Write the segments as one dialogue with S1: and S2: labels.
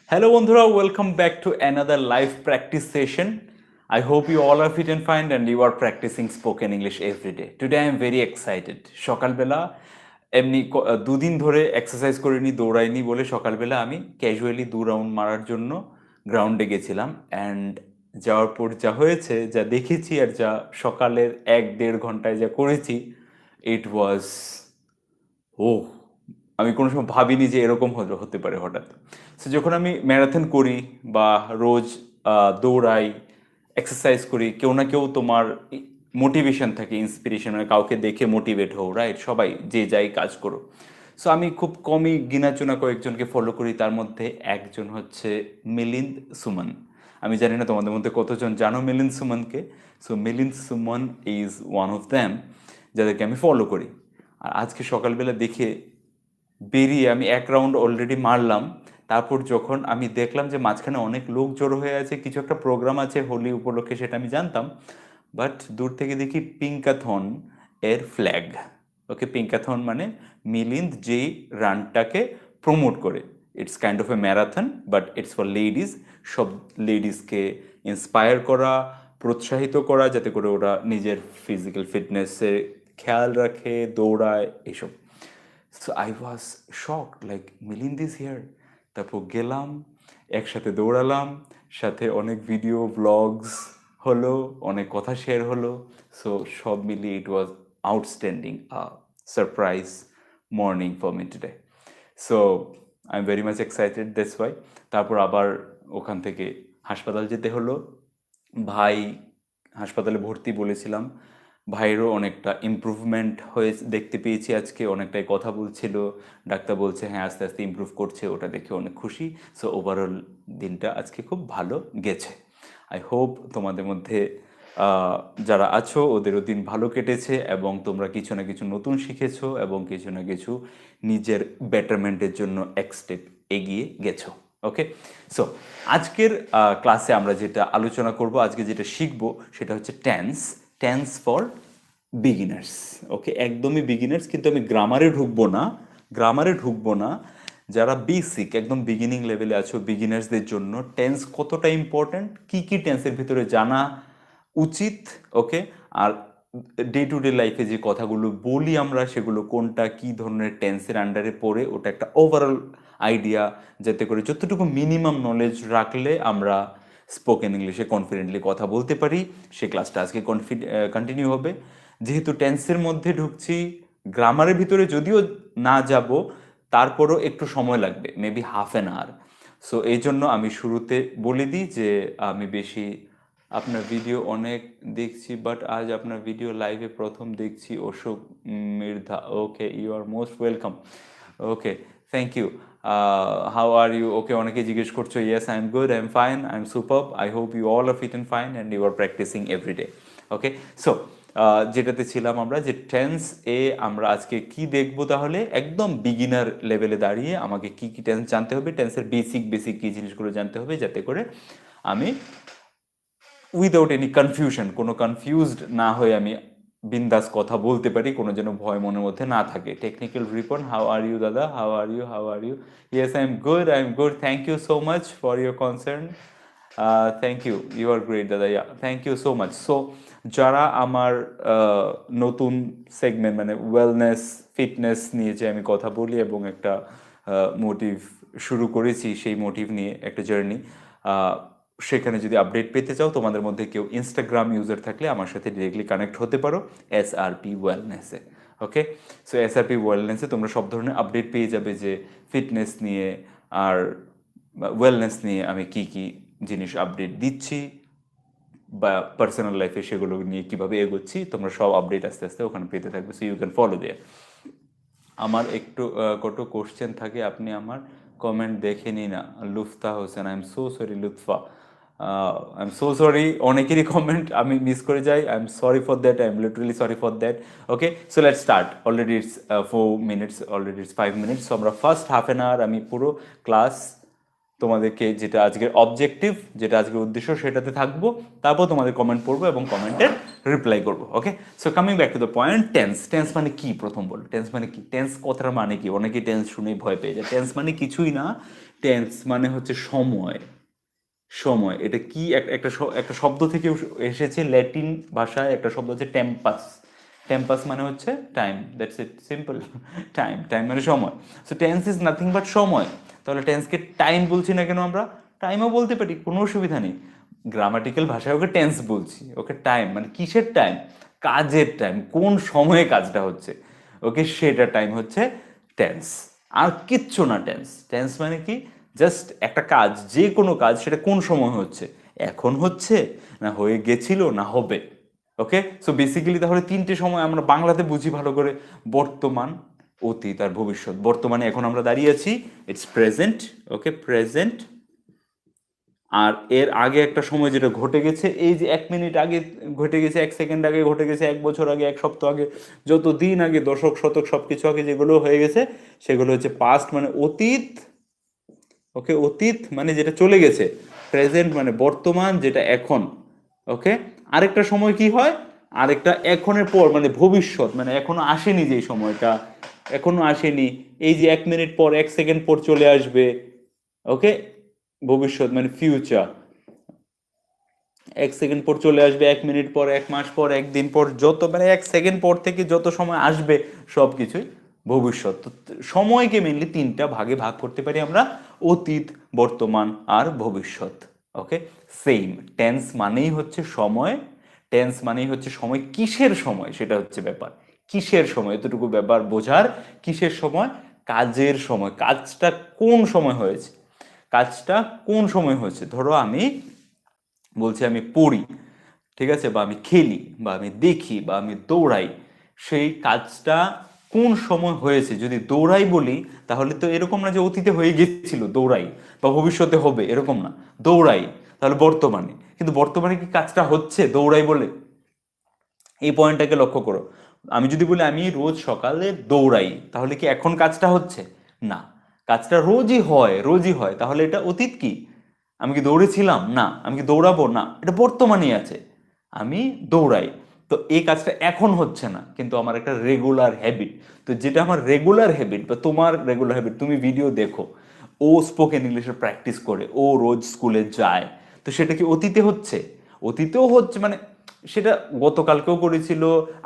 S1: Hello, Bondhura. Welcome back to another live practice session. I hope you all are fit and fine and you are practicing spoken English every day. Today I am very excited. সকালবেলা এমনি দুদিন ধরে exercise করিনি দৌড়াইনি বলে সকালবেলা আমি casually 2 round মারার জন্য গ্রাউন্ডে গেছিলাম অ্যান্ড যাওয়ার পর যা হয়েছে যা দেখেছি আর যা সকালের 1-1.5 ঘন্টায় যা করেছি ইট ওয়াজ ও আমি কোনো সময় ভাবিনি যে এরকম হতে পারে হঠাৎ। সো যখন আমি ম্যারাথন করি বা রোজ দৌড়াই, এক্সারসাইজ করি, কেউ না কেউ তোমার মোটিভেশন থাকে, ইন্সপিরেশন, মানে কাউকে দেখে মোটিভেট হও, রাইট? সবাই যে যাই কাজ করো। সো আমি খুব কমই গিনাচুনা কয়েকজনকে ফলো করি, তার মধ্যে একজন হচ্ছে মিলিন্দ সুমন। আমি জানি না তোমাদের মধ্যে কতজন জানো মিলিন্দ সুমনকে। So Milind Suman is one of them যাদেরকে আমি ফলো করি। আর আজকে সকালবেলা দেখে বেরিয়ে আমি 1 রাউন্ড অলরেডি মারলাম। তারপর যখন আমি দেখলাম যে মাঝখানে অনেক লোক জড়ো হয়ে আছে, কিছু একটা প্রোগ্রাম আছে হোলি উপলক্ষে, সেটা আমি জানতাম। বাট দূর থেকে দেখি পিঙ্কাথন এর ফ্ল্যাগ। ওকে, পিঙ্কাথন মানে মিলিন্দ যেই রানটাকে প্রমোট করে। It's kind of A marathon but it's for ladies. সব লেডিসকে ইন্সপায়ার করা, প্রোৎসাহিত করা, যাতে করে ওরা নিজের ফিজিক্যাল ফিটনেসের খেয়াল রাখে, দৌড়ায়, এইসব। So I was shocked, like Milind is here. তারপর গেলাম, একসাথে দৌড়ালাম, সাথে অনেক ভিডিও ব্লগস হলো, অনেক কথা শেয়ার হলো। সো সব মিলিয়ে it was outstanding surprise morning for me today. So I am very much excited, that's why. তারপর আবার ওখান থেকে হাসপাতাল যেতে হলো। ভাই হাসপাতালে ভর্তি বলেছিলাম, ভাইয়েরও অনেকটা ইমপ্রুভমেন্ট হয়ে দেখতে পেয়েছি আজকে, অনেকটাই কথা বলছিল, ডাক্তার বলছে হ্যাঁ আস্তে আস্তে ইমপ্রুভ করছে, ওটা দেখে অনেক খুশি। সো ওভারঅল দিনটা আজকে খুব ভালো গেছে। আই হোপ তোমাদের মধ্যে যারা আছো ওদেরও দিন ভালো কেটেছে এবং তোমরা কিছু না কিছু নতুন শিখেছো এবং কিছু না কিছু নিজের বেটারমেন্টের জন্য এক স্টেপ এগিয়ে গেছো। ওকে, সো আজকের ক্লাসে আমরা যেটা আলোচনা করব, আজকে যেটা শিখবো সেটা হচ্ছে tense. Tense for beginners. Okay, একদমই বিগিনার্স, কিন্তু আমি গ্রামারে ঢুকবো না। যারা বেসিক একদম বিগিনিং লেভেলে আছো, বিগিনার্সদের জন্য টেন্স কতটা ইম্পর্ট্যান্ট, কি কি টেন্সের ভিতরে জানা উচিত, ওকে, আর ডে টু ডে লাইফে যে কথাগুলো বলি আমরা সেগুলো কোনটা কি ধরনের টেন্সের আন্ডারে পড়ে, ওটা একটা ওভারঅল আইডিয়া, যাতে করে যতটুকু মিনিমাম নলেজ রাখলে আমরা স্পোকেন ইংলিশে কনফিডেন্টলি কথা বলতে পারি। সে ক্লাসটা আজকে কন্টিনিউ হবে। যেহেতু টেন্সের মধ্যে ঢুকছি, গ্রামারের ভিতরে যদিও না যাব, তারপরও একটু সময় লাগবে, মেবি ½ অ্যান আওয়ার। সো এই জন্য আমি শুরুতে বলে দিই যে আমি বেশি আপনার ভিডিও অনেক দেখছি, বাট আজ আপনার ভিডিও লাইভে প্রথম দেখছি। Ashok Mirdha, okay, you are most welcome. Okay, thank you. How are you? Okay, অনেকে জিজ্ঞেস করছো। Yes, I am good, I am fine, I am super. I hope you all are fit and fine and you are practising every day. Okay, so যেটাতে ছিলাম আমরা, যে tense এ আমরা আজকে কি দেখবো, তাহলে একদম বিগিনার লেভেলে দাঁড়িয়ে আমাকে কি কি টেন্স জানতে হবে, টেন্সের বেসিক কি জিনিসগুলো জানতে হবে, যাতে করে আমি উইদাউট এনি কনফিউশন, কোনো কনফিউজড না হয়ে আমি বিন্দাস কথা বলতে পারি, কোনো যেন ভয় মনের মধ্যে না থাকে। Technical report, how are you দাদা, how are you? Yes, I am good, thank you so much for your concern. Thank you, you are great দাদা, yeah, thank you so much. So যারা আমার নতুন সেগমেন্ট, মানে wellness fitness নিয়ে যে আমি কথা বলি এবং একটা মোটিভ শুরু করেছি, সেই মোটিভ নিয়ে একটা জার্নি, সেখানে যদি আপডেট পেতে চাও, তোমাদের মধ্যে কেউ ইনস্টাগ্রাম ইউজার থাকলে আমার সাথে ডিরেক্টলি কানেক্ট হতে পারো SRP ওয়েলনেসে। ওকে, সো SRP ওয়েলনেসে তোমরা সব ধরনের আপডেট পেয়ে যাবে, যে ফিটনেস নিয়ে আর ওয়েলনেস নিয়ে আমি কি কি জিনিস আপডেট দিচ্ছি, বা পার্সোনাল লাইফে সেগুলো নিয়ে কীভাবে এগোচ্ছি, তোমরা সব আপডেট আস্তে আস্তে ওখানে পেতে থাকবে। So you can follow there. আমার একটু কত কোশ্চেন থাকে, আপনি আমার কমেন্ট দেখেনি না। Lutfa Hossain, I am so sorry Lutfa, I am so sorry, অনেকেরই কমেন্ট আমি মিস করে যাই। I am sorry for that, I am literally sorry for that. Okay, so let's start. Already it's 4 minutes, already it's 5 minutes. So আমরা first ½ an hour আমি পুরো class তোমাদেরকে, যেটা আজকের অবজেক্টিভ, যেটা আজকের উদ্দেশ্য, সেটাতে থাকবো। তারপর তোমাদের কমেন্ট পড়বো এবং কমেন্টের রিপ্লাই করবো। Okay, so coming back to the point, tense. Tense মানে কি প্রথম বলো, টেন্স মানে কি? টেন্স কথার মানে কি? অনেকেই টেন্স শুনেই ভয় পেয়ে যায়। টেন্স মানে কিছুই না, টেন্স মানে হচ্ছে সময়। সময় এটা কি একটা শব্দ থেকে এসেছে, ল্যাটিন ভাষায় একটা শব্দ হচ্ছে টেম্পাস। টেম্পাস মানে হচ্ছে time, that's it, simple. Time, time মানে সময়। So tense is nothing but সময়। তাহলে টেন্সকে টাইম বলছি না কেন আমরা? টাইমও বলতে পারি, কোনো অসুবিধা নেই। গ্রামাটিক্যাল ভাষায় ওকে টেন্স বলছি, ওকে টাইম মানে কিসের টাইম? কাজের টাইম, কোন সময়ে কাজটা হচ্ছে, ওকে সেটা টাইম হচ্ছে টেন্স। আর কিচ্ছু না টেন্স। টেন্স মানে কি? জাস্ট একটা কাজ, যে কোনো কাজ, সেটা কোন সময় হচ্ছে, এখন হচ্ছে না হয়ে গেছিল না হবে। ওকে, সো বেসিক্যালি তাহলে তিনটে সময় আমরা বাংলাতে বুঝি ভালো করে, বর্তমান, অতীত আর ভবিষ্যৎ। বর্তমানে এখন আমরা দাঁড়িয়ে আছি, ইটস প্রেজেন্ট। Okay, present. আর এর আগে একটা সময় যেটা ঘটে গেছে, এই যে 1 মিনিট আগে ঘটে গেছে, 1 সেকেন্ড আগে ঘটে গেছে, 1 বছর আগে, 1 সপ্তাহ আগে, যত দিন আগে, দশক শতক সব কিছু আগে যেগুলো হয়ে গেছে, সেগুলো হচ্ছে পাস্ট মানে অতীত। ওকে, অতীত মানে যেটা চলে গেছে। প্রেজেন্ট মানে বর্তমান, যেটা এখন। ওকে, আরেকটা সময় কি হয়? আরেকটা এখনের পর মানে ভবিষ্যৎ, মানে এখনো আসেনি যে সময়টা, এখনো আসেনি, এই যে 1 মিনিট পর, 1 সেকেন্ড পর চলে আসবে। ওকে, ভবিষ্যৎ মানে ফিউচার। 1 সেকেন্ড পর চলে আসবে, 1 মিনিট পর, 1 মাস পর, একদিন পর, যত মানে 1 সেকেন্ড পর থেকে যত সময় আসবে সব কিছুই ভবিষ্যৎ। তো সময়কে মেনলি তিনটা ভাগে ভাগ করতে পারি আমরা, অতীত, বর্তমান আর ভবিষ্যৎ। ওকে, সেম। টেন্স মানেই হচ্ছে সময়। টেন্স মানেই হচ্ছে সময়। কিসের সময় সেটা হচ্ছে ব্যাপার, কিসের সময়, এতটুকু ব্যাপার বোঝার। কিসের সময়? কাজের সময়। কাজটা কোন সময় হয়েছে, কাজটা কোন সময় হয়েছে। ধরো আমি বলছি আমি পড়ি, ঠিক আছে, বা আমি খেলি, বা আমি দেখি, বা আমি দৌড়াই, সেই কাজটা কোন সময় হয়েছে। যদি দৌড়াই বলি তাহলে তো এরকম না যে অতীতে হয়ে গেছিল দৌড়াই, বা ভবিষ্যতে হবে, এরকম না। দৌড়াই তাহলে বর্তমানে, কিন্তু বর্তমানে কি কাজটা হচ্ছে দৌড়াই বলে? এই পয়েন্টটাকে লক্ষ্য করো। আমি যদি বলি আমি রোজ সকালে দৌড়াই, তাহলে কি এখন কাজটা হচ্ছে? না, কাজটা রোজই হয়, রোজই হয়। তাহলে এটা অতীত কি? আমি কি দৌড়েছিলাম? না। আমি কি দৌড়াবো? না। এটা বর্তমানেই আছে, আমি দৌড়াই। তো এই কাজটা এখন হচ্ছে না, কিন্তু আমার একটা রেগুলার হ্যাবিট। তো যেটা আমার রেগুলার হ্যাবিট বা তোমার রেগুলার হ্যাবিট, তুমি ভিডিও দেখো, ও স্পোকেন ইংলিশের প্র্যাকটিস করে, ও রোজ স্কুলে যায়, তো সেটা কি অতীতে হচ্ছে? অতীতেও হচ্ছে মানে সেটা গতকালকেও করেছিল,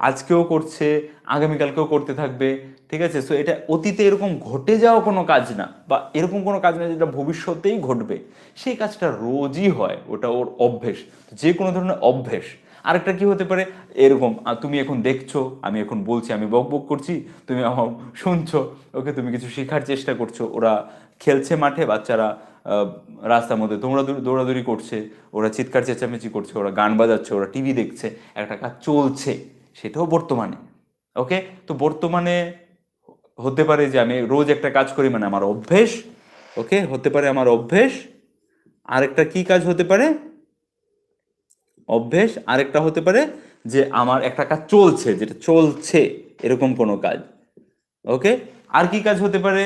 S1: আজকেও করছে, আগামীকালকেও করতে থাকবে। ঠিক আছে, সো এটা অতীতে এরকম ঘটে যাওয়া কোনো কাজ না, বা এরকম কোনো কাজ না যেটা ভবিষ্যতেই ঘটবে। সেই কাজটা রোজই হয়, ওটা ওর অভ্যেস, যে কোনো ধরনের অভ্যেস। আরেকটা কি হতে পারে? এরকম তুমি এখন দেখছো, আমি এখন বলছি, আমি বক বক করছি, তুমি আমার শুনছো। ওকে, তুমি কিছু শেখার চেষ্টা করছো, ওরা খেলছে মাঠে, বাচ্চারা রাস্তার মধ্যে দৌড়াদৌড়ি করছে, ওরা চিৎকার চেঁচামেচি করছে, ওরা গান বাজাচ্ছে, ওরা টিভি দেখছে, একটা কাজ চলছে, সেটাও বর্তমানে। ওকে, তো বর্তমানে হতে পারে যে আমি রোজ একটা কাজ করি, মানে আমার অভ্যেস। ওকে, হতে পারে আমার অভ্যেস। আরেকটা কি কাজ হতে পারে? অভ্যেস। আরেকটা হতে পারে যে আমার একটা কাজ চলছে, যেটা চলছে, এরকম কোনো কাজ। ওকে, আর কি কাজ হতে পারে?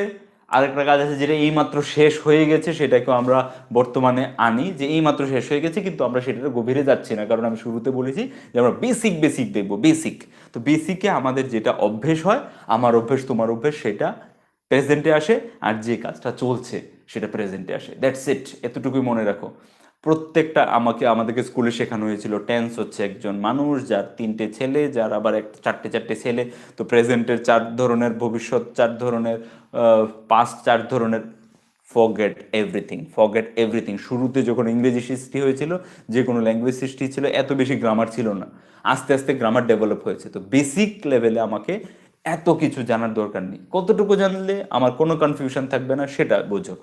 S1: আরেকটা কাজ আছে যেটা এইমাত্র শেষ হয়ে গেছে, সেটাকেও আমরা বর্তমানে আনি, যে এইমাত্র শেষ হয়ে গেছে, কিন্তু আমরা সেটার গভীরে যাচ্ছি না, কারণ আমি শুরুতে বলেছি যে আমরা বেসিক বেসিক দেখবো, বেসিক। তো বেসিকে আমাদের যেটা অভ্যেস হয়, আমার অভ্যেস, তোমার অভ্যেস, সেটা প্রেজেন্টে আসে, আর যে কাজটা চলছে সেটা প্রেজেন্টে আসে। দ্যাটস ইট, এতটুকুই মনে রাখো। প্রত্যেকটা আমাদেরকে স্কুলে শেখানো হয়েছিল টেন্স হচ্ছে একজন মানুষ যার 3টে ছেলে, যার আবার চারটে চারটে ছেলে। তো প্রেজেন্টের 4 ধরনের, ভবিষ্যৎ 4 ধরনের, পাস্ট 4 ধরনের। Forget everything, forget everything. শুরুতে যখন ইংরেজি সৃষ্টি হয়েছিল, যে কোনো ল্যাঙ্গুয়েজ সৃষ্টি ছিল, এত বেশি গ্রামার ছিল না। আস্তে আস্তে গ্রামার ডেভেলপ হয়েছে। তো বেসিক লেভেলে আমাকে এত কিছু জানার দরকার নেই, কতটুকু জানলে আমার কোনো কনফিউশন থাকবে না সেটা বোঝো।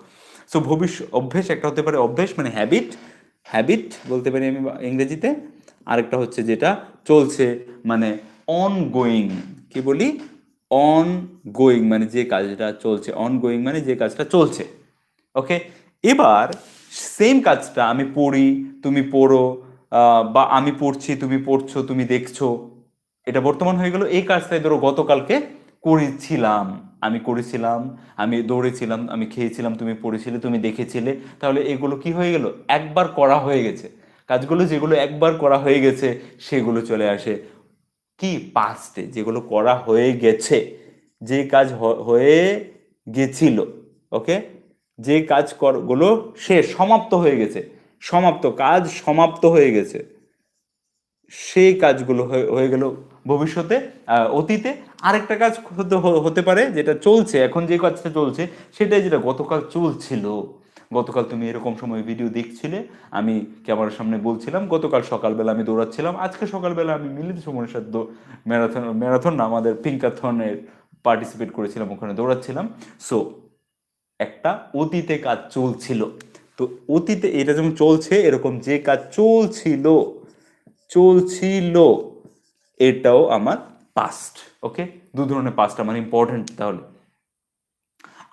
S1: সো অভ্যেস একটা হতে পারে, অভ্যেস মানে হ্যাবিট, হ্যাবিট বলতে পারি আমি ইংরেজিতে। আরেকটা হচ্ছে যেটা চলছে, মানে অন গোয়িং। কি বলি? অন গোয়িং মানে যে কাজটা চলছে, অন গোয়িং মানে যে কাজটা চলছে। ওকে, এবার সেম কাজটা আমি পড়ি, তুমি পড়ো, বা আমি পড়ছি, তুমি পড়ছো, তুমি দেখছো, এটা বর্তমান হয়ে গেল। এই কাজটাই ধরো গতকালকে করেছিলাম, আমি করেছিলাম, আমি দৌড়েছিলাম, আমি খেয়েছিলাম, তুমি পড়েছিলে, তুমি দেখেছিলে। তাহলে এগুলো কি হয়ে গেল? একবার করা হয়ে গেছে। কাজগুলো যেগুলো একবার করা হয়ে গেছে, সেগুলো চলে আসে কি? পাস্টে। যেগুলো করা হয়ে গেছে, যে কাজ হয়ে গেছিল। ওকে, যে কাজ গুলো শেষ, সমাপ্ত হয়ে গেছে, সমাপ্ত কাজ সমাপ্ত হয়ে গেছে, সেই কাজগুলো হয়ে গেল ভবিষ্যতে, অতীতে। আরেকটা কাজ হতে পারে যেটা চলছে এখন, যে কাজটা চলছে সেটাই, যেটা গতকাল চলছিল। গতকাল তুমি এরকম সময় ভিডিও দেখছিলে, আমি ক্যামেরার সামনে বলছিলাম গতকাল সকালবেলা আমি দৌড়াচ্ছিলাম, আজকে সকালবেলা আমি মিলিত সুমনের সাথে ম্যারাথন না, আমাদের পিঙ্কাথনের পার্টিসিপেট করেছিলাম, ওখানে দৌড়াচ্ছিলাম। সো একটা অতীতে কাজ চলছিল, তো অতীতে এটা যেমন চলছে, এরকম যে কাজ চলছিল চলছিল এটাও আমার পাস্ট। ওকে, দু ধরনের পাস্ট আমার ইম্পর্টেন্ট। তাহলে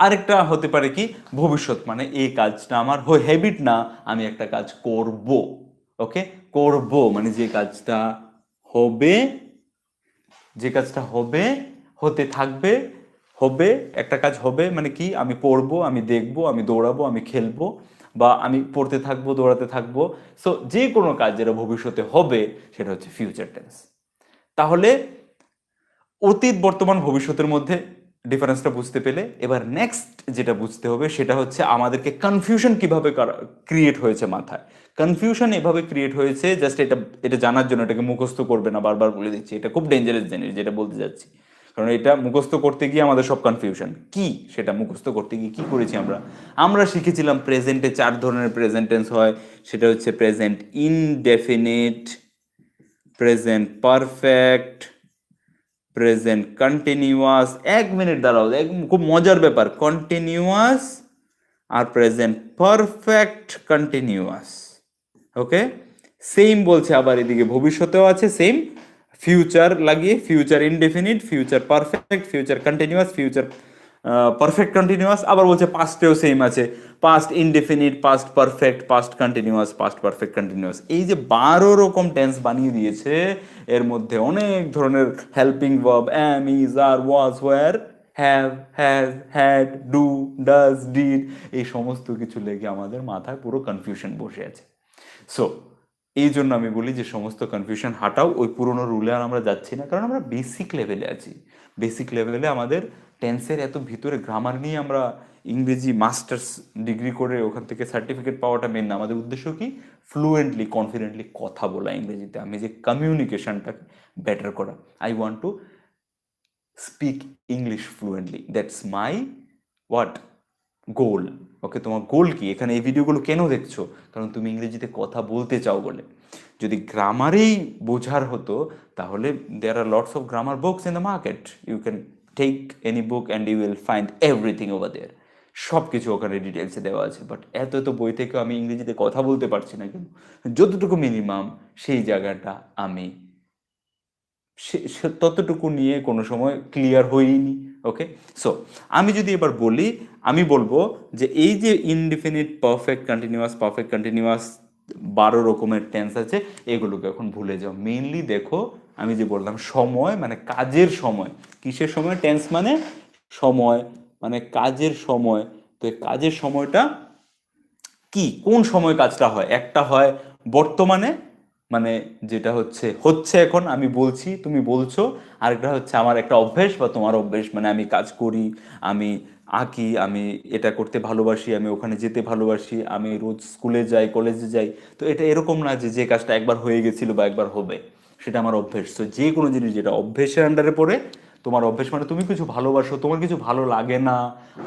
S1: আরেকটা হতে পারে কি ভবিষ্যৎ, মানে এই কাজটা আমার হ্যাবিট না, আমি একটা কাজ করব। ওকে, করব মানে যে কাজটা হবে, যে কাজটা হবে, হতে থাকবে, হবে, একটা কাজ হবে মানে কি, আমি পড়বো, আমি দেখবো, আমি দৌড়াবো, আমি খেলবো, বা আমি পড়তে থাকবো, দৌড়াতে থাকবো। সো যে কোনো কাজ যেটা ভবিষ্যতে হবে সেটা হচ্ছে ফিউচার টেন্স। তাহলে অতীত, বর্তমান, ভবিষ্যতের মধ্যে ডিফারেন্সটা বুঝতে পেলে এবার নেক্সট যেটা বুঝতে হবে সেটা হচ্ছে আমাদেরকে কনফিউশন কিভাবে ক্রিয়েট হয়েছে মাথায়। কনফিউশন এভাবে ক্রিয়েট হয়েছে, জাস্ট এটা এটা জানার জন্য, এটাকে মুখস্থ করবে না, বারবার বলে দিচ্ছি, এটা খুব ডেঞ্জারাস জিনিস যেটা বলতে যাচ্ছি। কারণ এটা মুখস্থ করতে গিয়ে আমাদের সব কনফিউশন কি, সেটা মুখস্থ করতে গিয়ে কি করেছি আমরা, আমরা শিখেছিলাম প্রেজেন্টে 4 ধরনের প্রেজেন্ট টেন্স হয়। সেটা হচ্ছে present indefinite, present perfect, present continuous, 1 minute দাঁড়াও, খুব মজার ব্যাপার, কন্টিনিউয়াস আর প্রেজেন্ট পারফেক্ট কন্টিনিউয়াস। ওকে, সেম বলছে আবার এদিকে ভবিষ্যতেও আছে সেম, ফিউচার লাগিয়ে future indefinite, future perfect, future continuous, future perfect continuous, আবার বলছে পাস্টেও সেম আছে, past indefinite, past perfect, past continuous, past perfect continuous. এই যে 12 রকম টেন্স বানিয়ে দিয়েছে, এর মধ্যে অনেক ধরনের helping verb, am, is, are, was, were, have, has, had, do, does, did, এই সমস্ত কিছু লেগে আমাদের মাথায় পুরো কনফিউশন বসে আছে। সো এই জন্য আমি বলি যে সমস্ত কনফিউশন হাটাও, ওই পুরোনো রুলে আর আমরা যাচ্ছি না, কারণ আমরা বেসিক লেভেলে আছি। বেসিক লেভেলে আমাদের টেন্সের এত ভিতরে গ্রামার নিয়ে আমরা ইংরেজি মাস্টার্স ডিগ্রি করে ওখান থেকে সার্টিফিকেট পাওয়াটা মেন না, আমাদের উদ্দেশ্য কি ফ্লুয়েন্টলি কনফিডেন্টলি কথা বলা ইংরেজিতে, আমি যে কমিউনিকেশনটাকে বেটার করা। I want to speak English fluently, that's my what goal. Okay, তোমার গোল কি, এখানে এই ভিডিওগুলো কেন দেখছো, কারণ তুমি ইংরেজিতে কথা বলতে চাও বলে। যদি গ্রামারেই বোঝার হতো তাহলে there are lots of grammar books in the market, you can take any book and you will find everything over there, সব কিছু ওখানে ডিটেলসে দেওয়া আছে। বাট এত এত বই থেকে আমি ইংরেজিতে কথা বলতে পারছি না, কিন্তু যতটুকু মিনিমাম সেই জায়গাটা আমি ততটুকু নিয়ে কোনো সময় ক্লিয়ার হইনি। ওকে, সো আমি যদি এবার বলি, আমি বলবো যে এই যে indefinite, perfect continuous, perfect continuous, 12 রকমের টেন্স আছে, এগুলোকে এখন ভুলে যাও। মেইনলি দেখো, আমি যে বললাম সময় মানে কাজের সময়, কিসের সময়, টেন্স মানে সময়, মানে কাজের সময়। তো এই কাজের সময়টা কি, কোন সময় কাজটা হয়, একটা হয় বর্তমানে, মানে যেটা হচ্ছে এখন আমি বলছি, তুমি বলছো। আরেকটা হচ্ছে আমার একটা অভ্যেস বা তোমার অভ্যেস, মানে আমি কাজ করি, আমি আঁকি, আমি এটা করতে ভালোবাসি, আমি ওখানে যেতে ভালোবাসি, আমি রোজ স্কুলে যাই, কলেজে যাই। তো এটা এরকম না যে যে কাজটা একবার হয়ে গেছিল বা একবার হবে, সেটা আমার অভ্যেস। তো যে কোনো জিনিস যেটা অভ্যেসের আন্ডারে পড়ে, তোমার অভ্যেস মানে তুমি কিছু ভালোবাসো, তোমার কিছু ভালো লাগে না,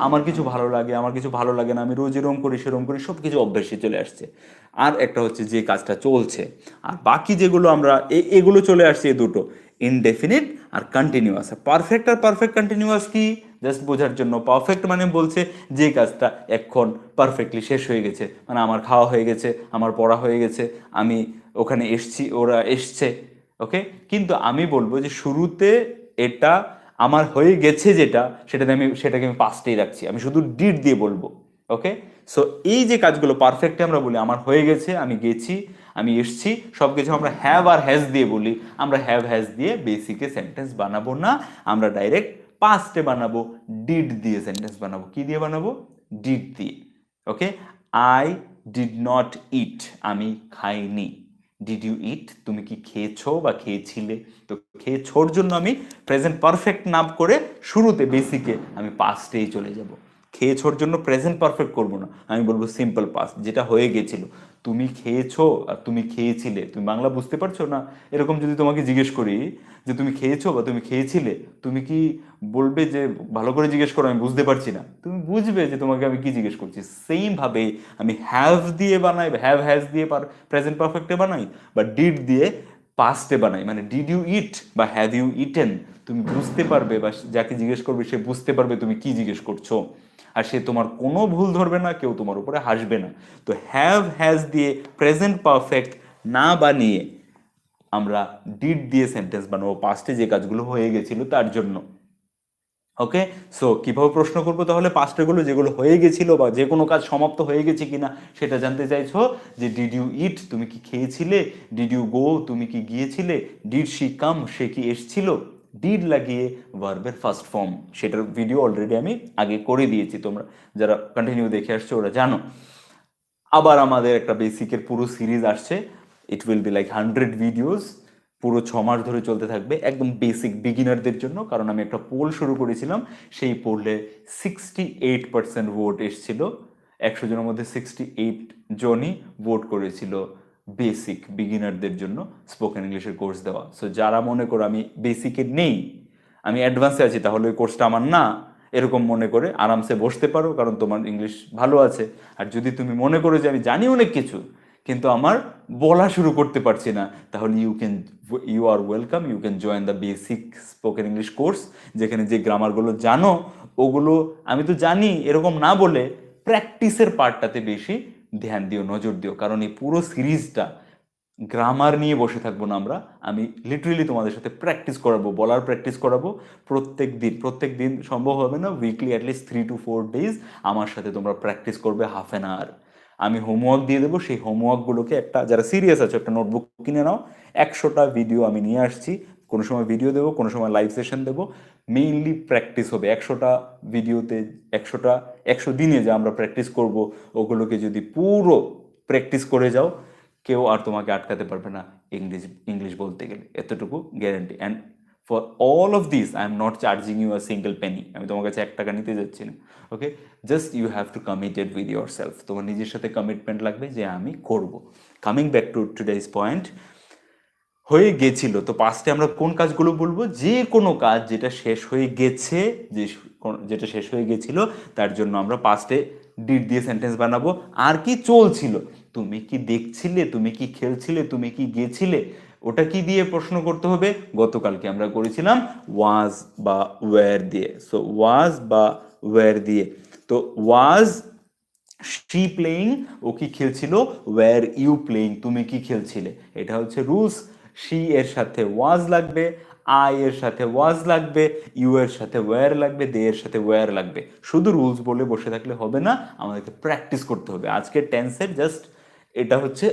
S1: আমার কিছু ভালো লাগে, আমার কিছু ভালো লাগে না, আমি রোজ এরম করি সেরম করি, সব কিছু অভ্যেসে চলে আসছে। আর একটা হচ্ছে যে কাজটা চলছে। আর বাকি যেগুলো আমরা এগুলো চলে আসছে, এই দুটো ইনডেফিনিট আর কন্টিনিউয়াস। পারফেক্ট আর পারফেক্ট কন্টিনিউয়াস কি, জাস্ট বোঝার জন্য। পারফেক্ট মানে বলছে যে কাজটা এখন পারফেক্টলি শেষ হয়ে গেছে, মানে আমার খাওয়া হয়ে গেছে, আমার পড়া হয়ে গেছে, আমি ওখানে এসছি, ওরা এসছে। ওকে, কিন্তু আমি বলবো যে শুরুতে এটা আমার হয়ে গেছে যেটা, সেটাকে আমি পাস্টেই রাখছি, আমি শুধু ডিড দিয়ে বলবো। ওকে, সো এই যে কাজগুলো পারফেক্টে আমরা বলি আমার হয়ে গেছে, আমি গেছি, আমি এসছি, সব কিছু আমরা হ্যাভ আর হ্যাজ দিয়ে বলি। আমরা হ্যাভ হ্যাজ দিয়ে বেসিকে সেন্টেন্স বানাবো না, আমরা ডাইরেক্ট পাস্টে বানাবো, ডিড দিয়ে সেন্টেন্স বানাবো। কি দিয়ে বানাবো, ডিড দিয়ে। ওকে, আই ডিড নট ইট, আমি খাইনি। ডিড ইউ ইট, তুমি কি খেয়েছো বা খেয়েছিলে। তো খেয়েছোর জন্য আমি প্রেজেন্ট পারফেক্ট নাম করে শুরুতে বেসিকে আমি পাস্টেই চলে যাব। খেয়েছোর জন্য প্রেজেন্ট পারফেক্ট করবো না, আমি বলবো সিম্পল পাস্ট, যেটা হয়ে গেছিল। তুমি খেয়েছো আর তুমি খেয়েছিলে, তুমি বাংলা বুঝতে পারছো না? এরকম যদি তোমাকে জিজ্ঞেস করি যে তুমি খেয়েছো বা তুমি খেয়েছিলে, তুমি কি বলবে যে ভালো করে জিজ্ঞেস করো, আমি বুঝতে পারছি না? তুমি বুঝবে যে তোমাকে আমি কি জিজ্ঞেস করছি। সেম ভাবে আমি হ্যাভ দিয়ে বানাই, হ্যাভ হ্যাজ দিয়ে প্রেজেন্ট পারফেক্টে বানাই, বা ডিড দিয়ে পাস্টে বানাই। মানে ডিড ইউ ইট বা হ্যাভ ইউ ইটেন, তুমি বুঝতে পারবে, বা যাকে জিজ্ঞেস করবে সে বুঝতে পারবে তুমি কি জিজ্ঞেস করছো, আর সে তোমার কোনো ভুল ধরবে না, কেউ তোমার উপরে হাসবে না। তো হ্যাভ হ্যাজ দিয়ে প্রেজেন্ট পারফেক্ট না বানিয়ে আমরা ডিড দিয়ে সেন্টেন্স বানাবো, পাস্টে যে কাজগুলো হয়ে গেছিল তার জন্য। ওকে, সো কিভাবে প্রশ্ন করবো তাহলে? পাস্টেগুলো যেগুলো হয়ে গেছিল বা যে কোনো কাজ সমাপ্ত হয়ে গেছে কিনা সেটা জানতে চাইছো, যে ডিড ইউ ইট, তুমি কি খেয়েছিলে? ডিড ইউ গো, তুমি কি গিয়েছিলে? ডিড শি কাম, সে কি এসছিল? ডিড লাগিয়ে ভার্বের ফার্স্ট ফর্ম, সেটার ভিডিও অলরেডি আমি আগে করে দিয়েছি, তোমরা যারা কন্টিনিউ দেখে আসছো ওরা জানো। আবার আমাদের একটা বেসিকের পুরো সিরিজ আসছে, it will be like 100 videos, পুরো 6 মাস ধরে চলতে থাকবে, একদম বেসিক বিগিনারদের জন্য। কারণ আমি একটা পোল শুরু করেছিলাম, সেই পোলে 68% ভোট এসেছিল, 100 জনের মধ্যে 68 জনই ভোট করেছিল বেসিক বিগিনারদের জন্য স্পোকেন ইংলিশের কোর্স দেওয়া। সো যারা মনে করো আমি বেসিকে নেই, আমি অ্যাডভান্সে আছি, তাহলে ওই কোর্সটা আমার না, এরকম মনে করে আরামসে বসতে পারো, কারণ তোমার ইংলিশ ভালো আছে। আর যদি তুমি মনে করো যে আমি জানি অনেক কিছু কিন্তু আমার বলা শুরু করতে পারছি না, তাহলে you are welcome, you can join the basic spoken English course, যেখানে যে গ্রামারগুলো জানো ওগুলো আমি তো জানি এরকম না বলে প্র্যাকটিসের পার্টটাতে বেশি ধ্যান দিও, নজর দিও। কারণ এই পুরো সিরিজটা গ্রামার নিয়ে বসে থাকবো না আমরা, আমি লিটারেলি তোমাদের সাথে প্র্যাকটিস করাবো, বলার প্র্যাকটিস করাবো প্রত্যেক দিন সম্ভব হবে না, উইকলি অ্যাটলিস্ট 3 to 4 ডেজ আমার সাথে তোমরা প্র্যাকটিস করবে ½ hour। আমি হোমওয়ার্ক দিয়ে দেবো, সেই হোমওয়ার্কগুলোকে একটা, যারা সিরিয়াস আছে একটা নোটবুক কিনে নাও, 100টা ভিডিও আমি নিয়ে আসছি, কোনো সময় ভিডিও দেবো, কোনো সময় লাইভ সেশন দেবো, মেইনলি প্র্যাকটিস হবে 100টা ভিডিওতে, 100 দিনে যে আমরা প্র্যাকটিস করব, ওগুলোকে যদি পুরো প্র্যাকটিস করে যাও, কেউ আর তোমাকে আটকাতে পারবে না ইংলিশ বলতে গেলে, এতটুকু guarantee. And for all of this I am not charging you a single penny, আমি তোমার কাছে 1 টাকা নিতে যাচ্ছি না। Okay, just you have to committed with yourself, তোমার নিজের সাথে কমিটমেন্ট লাগবে যে আমি করব। Coming back to today's point, হয়ে গেছিল, তো পাস্টে আমরা কোন কাজগুলো বলবো? যে কোনো কাজ যেটা শেষ হয়ে গেছে, যেটা শেষ হয়ে গেছিল তার জন্য আমরা পাস্টে ডিড দিয়ে সেন্টেন্স বানাবো। আর কি চলছিল? তুমি কি দেখছিলে, তুমি কি খেলছিলে, তুমি কি গেছিলে, ওটা কি দিয়ে প্রশ্ন করতে হবে? গতকালকে আমরা করেছিলাম ওয়াজ বা ওয়্যার দিয়ে। সো ওয়াজ বা ওয়্যার দিয়ে, তো ওয়াজ শি প্লেইং, ও কি খেলছিল? ওয়্যার ইউ প্লেইং, তুমি কি খেলছিলে? এটা হচ্ছে রুলস। শি এর সাথে ওয়াজ লাগবে, আই এর সাথে ওয়াজ লাগবে, ইউ এর সাথে ওয়্যার লাগবে, দে এর সাথে ওয়্যার লাগবে। শুধু রুলস বলে বসে থাকলে হবে না, আমাদেরকে প্র্যাকটিস করতে হবে। আজকের টেন্সের জাস্ট এটা হচ্ছে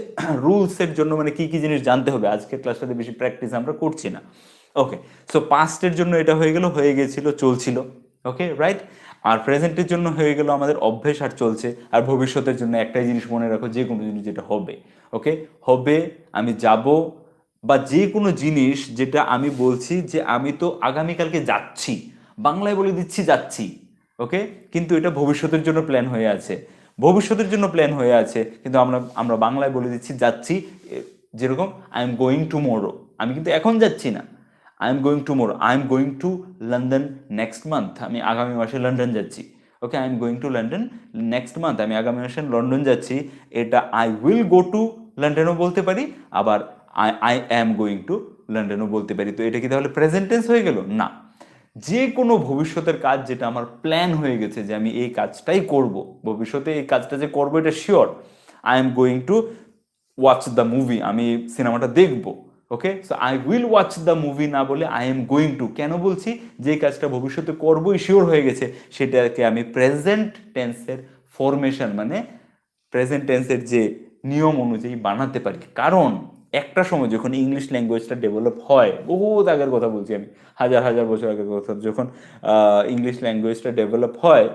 S1: রুলসের জন্য, মানে কি কি জিনিস জানতে হবে। আজকের ক্লাসটাতে বেশি প্র্যাকটিস আমরা করছি না। ওকে, সো পাস্টের জন্য এটা হয়ে গেল, হয়ে গেছিল, চলছিল। ওকে, রাইট। আর প্রেজেন্টের জন্য হয়ে গেল আমাদের অভ্যেস আর চলছে। আর ভবিষ্যতের জন্য একটাই জিনিস মনে রাখো, যে কোনো জিনিস যেটা হবে, ওকে, হবে, আমি যাব, বা যে কোনো জিনিস যেটা আমি বলছি যে আমি তো আগামীকালকে যাচ্ছি, বাংলায় বলে দিচ্ছি যাচ্ছি, ওকে, কিন্তু এটা ভবিষ্যতের জন্য প্ল্যান হয়ে আছে, ভবিষ্যতের জন্য প্ল্যান হয়ে আছে, কিন্তু আমরা আমরা বাংলায় বলে দিচ্ছি যাচ্ছি। যেরকম আই এম গোয়িং টুমোরো, আমি কিন্তু এখন যাচ্ছি না, I am going tomorrow, I am going to London next month, আমি আগামী মাসে লন্ডন যাচ্ছি। Okay, I am going to London next month, আমি আগামী মাসে লন্ডন যাচ্ছি। এটা আই উইল গো টু লন্ডনও বলতে পারি, আবার আই অ্যাম গোয়িং টু লন্ডনও বলতে পারি। তো এটা কি তাহলে প্রেজেন্ট টেন্স হয়ে গেল? না। যে কোনো ভবিষ্যতের কাজ যেটা আমার প্ল্যান হয়ে গেছে যে আমি এই কাজটাই করব, ভবিষ্যতে এই কাজটা যে করবো এটা sure. I am going to watch the movie, আমি সিনেমাটা দেখব। Okay, so I will watch the movie না বলে আই এম গোয়িং টু কেন বলছি? যে কাজটা ভবিষ্যতে করবোই শিওর হয়ে গেছে, সেটাকে আমি প্রেজেন্ট টেন্সের ফরমেশন, মানে প্রেজেন্ট টেন্সের যে নিয়ম অনুযায়ী বানাতে পারি। কারণ একটা সময় যখন ইংলিশ ল্যাঙ্গুয়েজটা ডেভেলপ হয়, বহুত আগের কথা বলছি আমি, হাজার হাজার বছর আগের কথা, যখন ইংলিশ ল্যাঙ্গুয়েজটা ডেভেলপ হয়,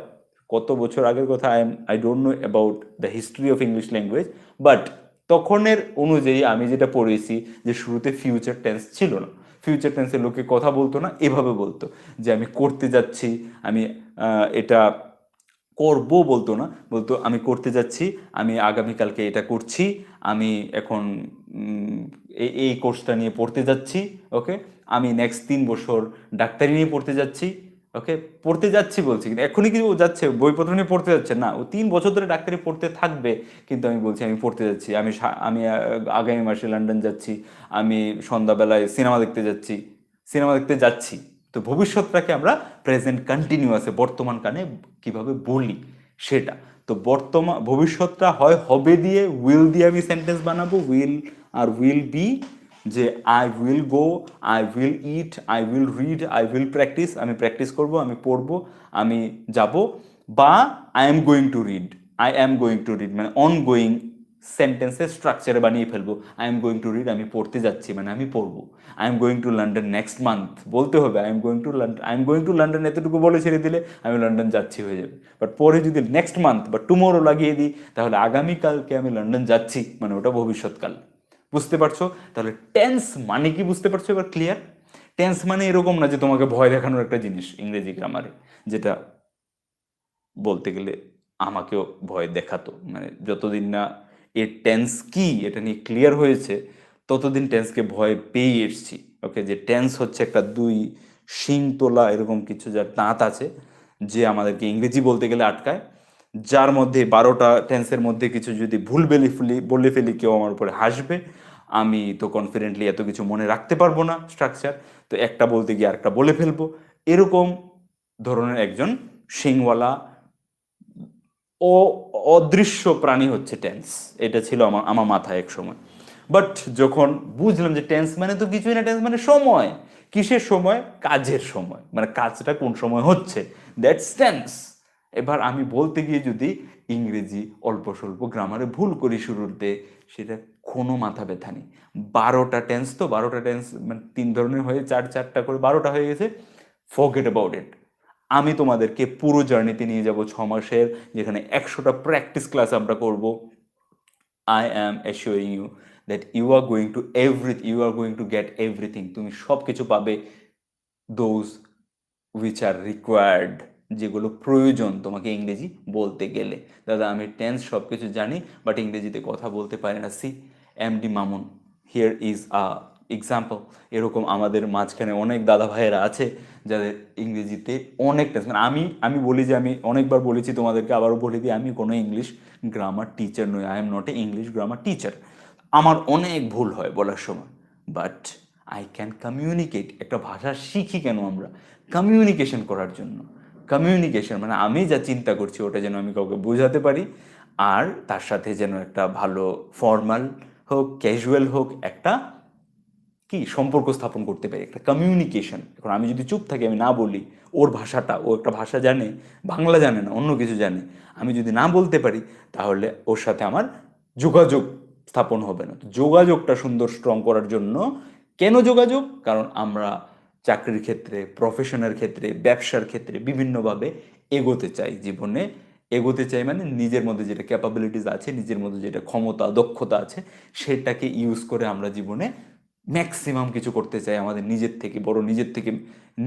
S1: কত বছর আগের কথা, I don't know about the history of English language, but তখনের অনুযায়ী আমি যেটা পড়েছি যে শুরুতে ফিউচার টেন্স ছিল না। ফিউচার টেন্সে লোকে কথা বলতো না, এভাবে বলতো যে আমি করতে যাচ্ছি, আমি এটা করবো বলতো না, বলতো আমি করতে যাচ্ছি, আমি আগামীকালকে এটা করছি, আমি এখন এই কোর্সটা নিয়ে পড়তে যাচ্ছি, ওকে, আমি নেক্সট 3 বছর ডাক্তারি নিয়ে পড়তে যাচ্ছি, ওকে, পড়তে যাচ্ছি বলছি, কিন্তু এখনই কি ও যাচ্ছে বইপত্র নিয়ে পড়তে যাচ্ছে না, ও 3 বছর ধরে ডাক্তারি পড়তে থাকবে, কিন্তু আমি বলছি আমি পড়তে যাচ্ছি, আমি আগামী মাসে লন্ডন যাচ্ছি, আমি সন্ধ্যাবেলায় সিনেমা দেখতে যাচ্ছি, সিনেমা দেখতে যাচ্ছি। তো ভবিষ্যৎটাকে আমরা প্রেজেন্ট কন্টিনিউয়াসে বর্তমান কানে কিভাবে বলি সেটা। তো বর্তমান ভবিষ্যৎটা হয় হবে দিয়ে, উইল দিয়ে আমি সেন্টেন্স বানাবো, উইল আর উইল বি, যে I will go, I will it, I will read, I will practice, আমি প্র্যাকটিস করব, আমি পড়বো, আমি যাব, বা I am going to read, I am going to read মানে অন গোয়িং সেন্টেন্সের স্ট্রাকচারে বানিয়ে ফেলবো। I am going to read, আমি পড়তে যাচ্ছি মানে আমি পড়বো। I am going to London next month বলতে হবে, I am going to London, I am going to London এতটুকু বলে ছেড়ে দিলে আমি লন্ডন যাচ্ছি হয়ে যাবে। বাট পরে যদি নেক্সট মান্থ বা টুমোরো লাগিয়ে দিই, তাহলে আগামীকালকে আমি লন্ডন যাচ্ছি মানে ওটা ভবিষ্যৎকাল। বুঝতে পারছো? তাহলে টেন্স মানে কি বুঝতে পারছো এবার ক্লিয়ার? টেন্স মানে এরকম না যে তোমাকে ভয় দেখানোর একটা জিনিস ইংরেজি গ্রামারে, যেটা বলতে গেলে আমাকেও ভয় দেখাতো, মানে যতদিন না এর টেন্স কি এটা নিয়ে ক্লিয়ার হয়েছে ততদিন টেন্সকে ভয় পেয়ে এসছি। ওকে, যে টেন্স হচ্ছে একটা দুই শিং তোলা এরকম কিছু, যার দাঁত আছে, যে আমাদেরকে ইংরেজি বলতে গেলে আটকায়, যার মধ্যে 12টা টেন্সের মধ্যে কিছু যদি ভুল বলে ফেলি কেউ আমার উপরে হাসবে, আমি তো কনফিডেন্টলি এত কিছু মনে রাখতে পারবো না স্ট্রাকচার, তো একটা বলতে গিয়ে আরেকটা বলে ফেলবো, এরকম ধরনের একজন শিংওয়ালা ও অদৃশ্য প্রাণী হচ্ছে টেন্স। এটা ছিল আমার আমার মাথায় এক সময়। বাট যখন বুঝলাম যে টেন্স মানে তো কিছুই না, টেন্স মানে সময়। কিসের সময়? কাজের সময়, মানে কাজটা কোন সময় হচ্ছে, দ্যাটস টেন্স। এবার আমি বলতে গিয়ে যদি ইংরেজি অল্প স্বল্প গ্রামারে ভুল করি শুরুতে, সেটা কোনো মাথা ব্যথা নেই। 12টা টেন্স, তো 12টা টেন্স মানে 3 ধরনের হয়ে চারটা করে 12টা হয়ে গেছে, ফরগেট অ্যাবাউট ইট। আমি তোমাদেরকে পুরো জার্নিতে নিয়ে যাব 6 মাসের, যেখানে 100টা প্র্যাকটিস ক্লাস আমরা করব। I am assuring you that you are going to get everything, তুমি সব কিছু পাবে, দোজ উইচ আর রিকোয়ার্ড, যেগুলো প্রয়োজন তোমাকে ইংরেজি বলতে গেলে। দাদা আমি টেন্স সব কিছু জানি, বাট ইংরেজিতে কথা বলতে পারি না। See MD Mamun, here is a example. এরকম আমাদের মাঝখানে অনেক দাদা ভাইয়েরা আছে যাদের ইংরেজিতে অনেক টেন্স, মানে আমি বলি যে আমি অনেকবার বলেছি তোমাদেরকে, আবারও বলে দিই, আমি কোনো ইংলিশ গ্রামার টিচার নই, I am not a English grammar teacher. আমার অনেক ভুল হয় বলার সময়, বাট আই ক্যান কমিউনিকেট। একটা ভাষা শিখি কেন আমরা? কমিউনিকেশন করার জন্য। কমিউনিকেশন মানে আমি যা চিন্তা করছি ওটা যেন আমি কাউকে বোঝাতে পারি, আর তার সাথে যেন একটা ভালো ফর্মাল হোক ক্যাজুয়াল হোক একটা কি সম্পর্ক স্থাপন করতে পারি, একটা কমিউনিকেশন। এখন আমি যদি চুপ থাকি, আমি না বলি, ওর ভাষাটা, ও একটা ভাষা জানে, বাংলা জানে না, অন্য কিছু জানে, আমি যদি না বলতে পারি, তাহলে ওর সাথে আমার যোগাযোগ স্থাপন হবে না। তো যোগাযোগটা সুন্দর স্ট্রং করার জন্য, কেন যোগাযোগ? কারণ আমরা চাকরির ক্ষেত্রে, প্রফেশনের ক্ষেত্রে, ব্যবসার ক্ষেত্রে বিভিন্নভাবে এগোতে চাই জীবনে। এগোতে চাই মানে নিজের মধ্যে যেটা ক্যাপাবিলিটিস আছে, নিজের মধ্যে যেটা ক্ষমতা দক্ষতা আছে, সেটাকে ইউজ করে আমরা জীবনে ম্যাক্সিমাম কিছু করতে চাই, আমাদের নিজের থেকে বড়, নিজের থেকে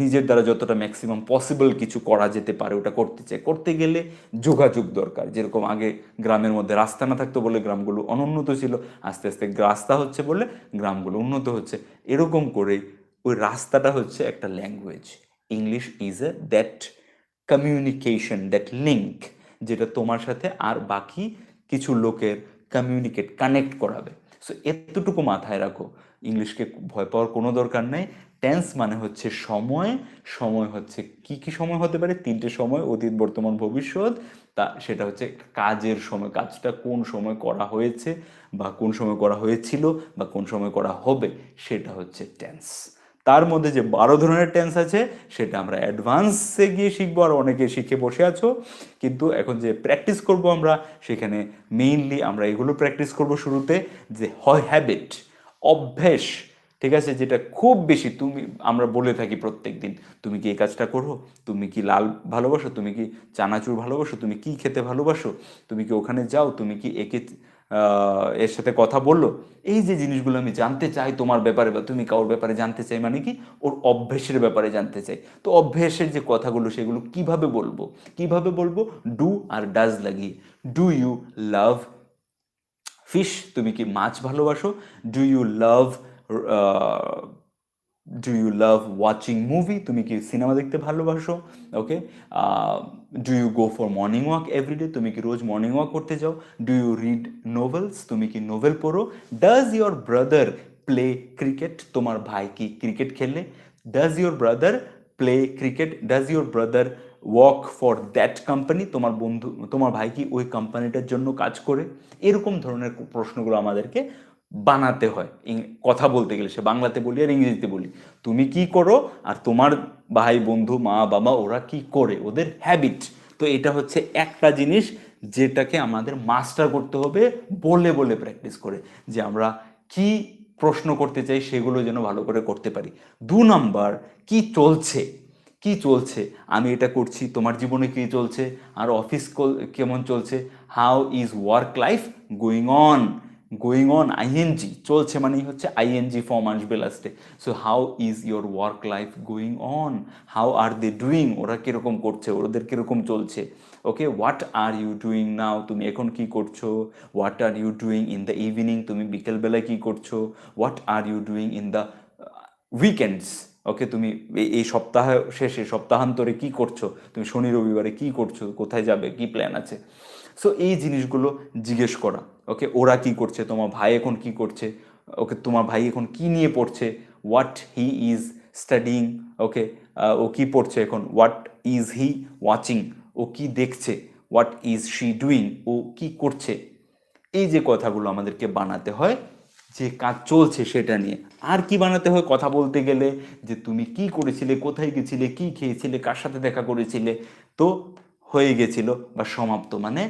S1: নিজের দ্বারা যতটা ম্যাক্সিমাম পসিবল কিছু করা যেতে পারে ওটা করতে চাই। করতে গেলে যোগাযোগ দরকার। যেরকম আগে গ্রামের মধ্যে রাস্তা না থাকতো বলে গ্রামগুলো অনুন্নত ছিল, আস্তে আস্তে রাস্তা হচ্ছে বলে গ্রামগুলো উন্নত হচ্ছে। এরকম করে ওই রাস্তাটা হচ্ছে একটা language. English is a that communication, that link, যেটা তোমার সাথে আর বাকি কিছু লোকের কানেক্ট করাবে। সো এতটুকু মাথায় রাখো, ইংলিশকে ভয় পাওয়ার কোনো দরকার নেই। টেন্স মানে হচ্ছে সময়। সময় হচ্ছে কি কি সময় হতে পারে? 3টে সময়, অতীত বর্তমান ভবিষ্যৎ। তা সেটা হচ্ছে কাজের সময়, কাজটা কোন সময় করা হয়েছে বা কোন সময় করা হয়েছিল বা কোন সময় করা হবে, সেটা হচ্ছে টেন্স। তার মধ্যে যে 12 ধরনের টেন্স আছে সেটা আমরা অ্যাডভান্সে গিয়ে শিখবো, আর অনেকে শিখে বসে আছো। কিন্তু এখন যে প্র্যাকটিস করব আমরা, সেখানে মেইনলি আমরা এগুলো প্র্যাকটিস করব শুরুতে, যে হয় হ্যাবিট, অভ্যেস, ঠিক আছে, যেটা খুব বেশি তুমি, আমরা বলে থাকি প্রত্যেক দিন, তুমি কি এই কাজটা করো, তুমি কি লাল ভালোবাসো, তুমি কি চানাচুর ভালোবাসো, তুমি কি খেতে ভালোবাসো, তুমি কি ওখানে যাও, তুমি কি একে এর সাথে কথা বললো, এই যে জিনিসগুলো আমি জানতে চাই তোমার ব্যাপারে বা তুমি কারোর ব্যাপারে জানতে চাই, মানে কি ওর অভ্যেসের ব্যাপারে জানতে চাই। তো অভ্যেসের যে কথাগুলো সেগুলো কিভাবে বলবো, কিভাবে বলবো? ডু আর ডাজ লাগিয়ে। ডু ইউ লাভ ফিশ, তুমি কি মাছ ভালোবাসো? Do you love do you love watching movie, তুমি কি সিনেমা দেখতে ভালোবাসো? Okay. Do you go for morning walk every day, তুমি কি রোজ মর্নিং ওয়াক করতে যাও? ডু ইউ রিড নোভেলস, তুমি কি নোভেল পড়ো? Does your brother play cricket, তোমার ভাই কি ক্রিকেট খেলে? Does your brother play cricket? Does your brother work for that company, তোমার বন্ধু তোমার ভাই কি ওই কোম্পানিটার জন্য কাজ করে? এরকম ধরনের প্রশ্নগুলো আমাদেরকে বানাতে হয় কথা বলতে গেলে, সে বাংলাতে বলি আর ইংরেজিতে বলি। তুমি কি করো আর তোমার ভাই বন্ধু মা বাবা ওরা কি করে, ওদের হ্যাবিট। তো এটা হচ্ছে একটা জিনিস যেটাকে আমাদের মাস্টার করতে হবে বলে বলে প্র্যাকটিস করে, যে আমরা কি প্রশ্ন করতে চাই সেগুলো যেন ভালো করে করতে পারি। 2 নাম্বার, কি চলছে, কি চলছে, আমি এটা করছি, তোমার জীবনে কি চলছে, আর অফিস কেমন চলছে? How is work life going on? Going on ING, চলছে মানেই হচ্ছে আইএনজি ফর্ম আসবে লাস্টে। So how is your work life going on? How are they doing, ওরা কিরকম করছে, ওদের কিরকম চলছে? Okay. What are you doing now, তুমি এখন কি করছো? What are you doing in the evening, তুমি বিকেলবেলায় কি করছো? What are you doing in the weekends, okay, তুমি এই সপ্তাহ শেষে সপ্তাহান্তরে কি করছো? তুমি শনি রবিবারে কি করছো, কোথায় যাবে, কি প্ল্যান আছে? সো এই জিনিসগুলো জিজ্ঞেস করা। ওকে, ওরা কি করছে, তোমার ভাই এখন কি করছে? ওকে, তোমার ভাই এখন কি নিয়ে পড়ছে? What he is studying. Okay, ও কি পড়ছে এখন? হোয়াট ইজ হি ওয়াচিং, ও কি দেখছে? হোয়াট ইজ শি ডুইং, ও কি করছে? এই যে কথাগুলো আমাদেরকে বানাতে হয় যে কাজ চলছে সেটা নিয়ে। আর কি বানাতে হয় কথা বলতে গেলে? যে তুমি কি করেছিলে, কোথায় গেছিলে, কি খেয়েছিলে, কার সাথে দেখা করেছিলে। তো হয়ে গেছিল বা সমাপ্ত, মানে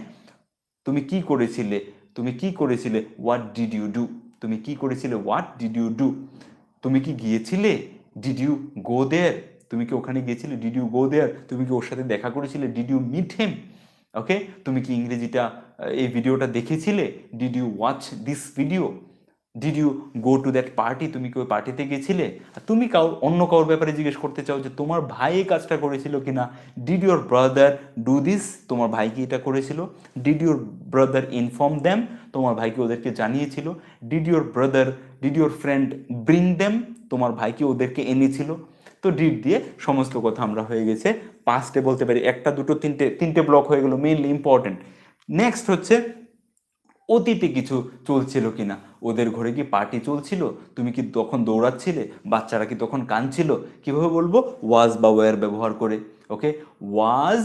S1: তুমি কি করেছিলে, তুমি কি করেছিলে, হোয়াট ডিড ইউ ডু, তুমি কি করেছিলে, হোয়াট ডিড ইউ ডু। তুমি কি গিয়েছিলে, ডিড ইউ গো দেয়ার, তুমি কি ওখানে গিয়েছিলে, ডিড ইউ গো দেয়ার। তুমি কি ওর সাথে দেখা করেছিলে, did you meet him. Okay, তুমি কি ইংরেজিটা এই ভিডিওটা দেখেছিলে, did you watch this video. Did you go to that party, তুমি কি ওই পার্টিতে গেছিলে। আর তুমি অন্য কারোর ব্যাপারে জিজ্ঞেস করতে চাও যে তোমার ভাই এই কাজটা করেছিল কিনা, did your brother do this, তোমার ভাই কি এটা করেছিল। Did your brother inform them, তোমার ভাই কি ওদেরকে জানিয়েছিল। Did your brother did your friend bring them, তোমার ভাই কি ওদেরকে এনেছিল। তো ডিড দিয়ে সমস্ত কথা আমরা হয়ে গেছে পাস্টে বলতে পারি। একটা দুটো তিনটে ব্লক হয়ে গেল মেইনলি ইম্পর্টেন্ট। নেক্সট হচ্ছে অতীতে কিছু চলছিল কিনা, ওদের ঘরে কি পার্টি চলছিল, তুমি কি তখন দৌড়াচ্ছিলে, বাচ্চারা কি তখন কাঁদছিল। কিভাবে বলবো? ওয়াজ বা ওয়ার ব্যবহার করে। ওকে, ওয়াজ,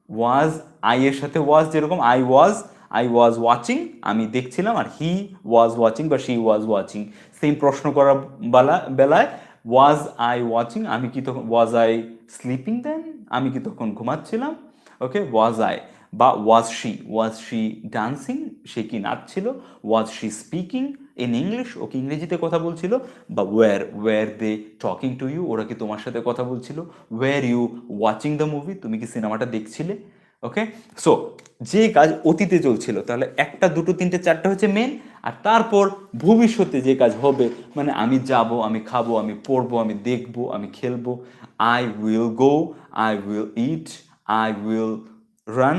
S1: ওয়াজ আই এর সাথে ওয়াজ, যেরকম আই ওয়াজ ওয়াচিং, আমি দেখছিলাম, আর হি ওয়াজ ওয়াচিং বা শি ওয়াজ ওয়াচিং। সেম প্রশ্ন করার বেলায় ওয়াজ আই ওয়াচিং, আমি কি তখন, ওয়াজ আই স্লিপিং দেন, আমি কি তখন ঘুমাচ্ছিলাম। ওকে, ওয়াজ আই, বা ওয়াজ শি ডান্সিং, সে কি নাচছিল। Was she speaking in English, ও কি ইংরেজিতে কথা বলছিল। বা were they talking to you, ওরা কি তোমার সাথে কথা বলছিল। Were you watching the movie, তুমি কি সিনেমাটা দেখছিলে। ওকে, সো যে কাজ অতীতে চলছিল, তাহলে একটা দুটো তিনটে চারটা হচ্ছে মেন। আর তারপর ভবিষ্যতে যে কাজ হবে, মানে আমি যাব, আমি খাবো, আমি পড়বো, আমি দেখবো, আমি খেলবো। I will go, I will it, I will run,